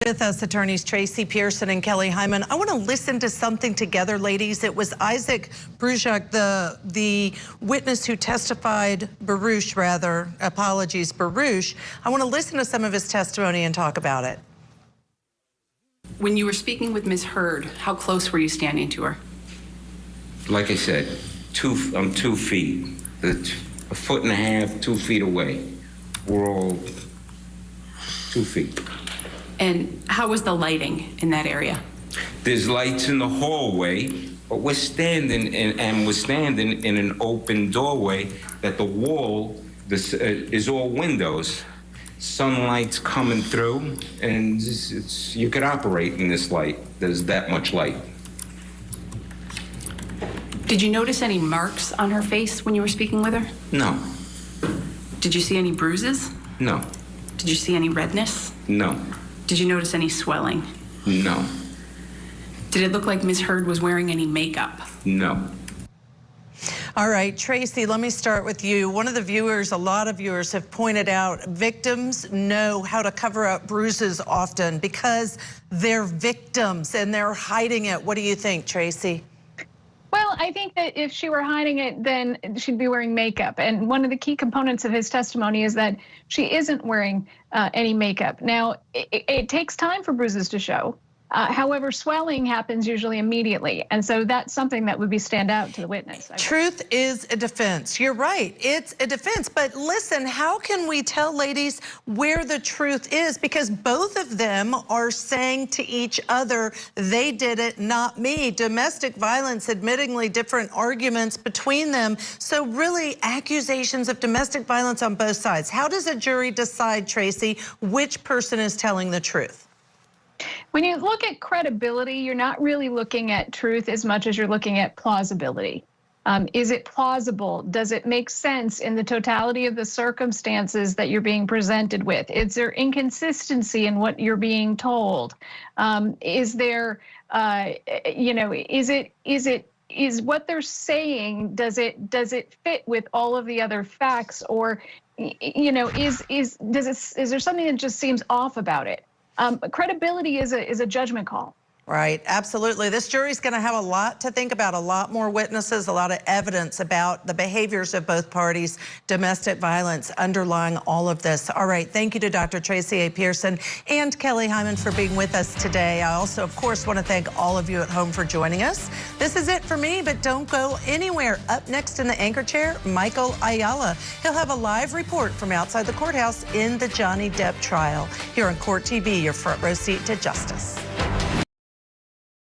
With us, attorneys Tracy, Pearson, and Kelly Hyman. I want to listen to something together, ladies. It was Isaac Bruchak, the witness who testified, Baruch. I want to listen to some of his testimony and talk about it. When you were speaking with Ms. Heard, how close were you standing to her? Like I said, 2 feet, a foot and a half, 2 feet away. We're all 2 feet. And how was the lighting in that area? There's lights in the hallway, but we're standing in an open doorway that the wall is all windows. Sunlight's coming through, and you could operate in this light. There's that much light. Did you notice any marks on her face when you were speaking with her? No. Did you see any bruises? No. Did you see any redness? No. Did you notice any swelling? No. Did it look like Ms. Heard was wearing any makeup? No. All right, Tracy, let me start with you. One of the viewers, a lot of viewers have pointed out victims know how to cover up bruises often because they're victims and they're hiding it. What do you think, Tracy? Well, I think that if she were hiding it, then she'd be wearing makeup. And one of the key components of his testimony is that she isn't wearing any makeup. Now, it takes time for bruises to show. However, swelling happens usually immediately. And so that's something that would stand out to the witness. Truth is a defense. You're right. It's a defense. But listen, how can we tell ladies where the truth is? Because both of them are saying to each other, they did it, not me. Domestic violence, admittingly different arguments between them. So really accusations of domestic violence on both sides. How does a jury decide, Tracy, which person is telling the truth? When you look at credibility, you're not really looking at truth as much as you're looking at plausibility. Is it plausible? Does it make sense in the totality of the circumstances that you're being presented with? Is there inconsistency in what you're being told? Is there, is what they're saying, does it fit with all of the other facts, or, is there something that just seems off about it? Credibility is a judgment call. Right, absolutely. This jury's going to have a lot to think about, a lot more witnesses, a lot of evidence about the behaviors of both parties, domestic violence underlying all of this. All right, thank you to Dr. Tracy A. Pearson and Kelly Hyman for being with us today. I also, of course, want to thank all of you at home for joining us. This is it for me, but don't go anywhere. Up next in the anchor chair, Michael Ayala. He'll have a live report from outside the courthouse in the Johnny Depp trial. Here on Court TV, your front row seat to justice.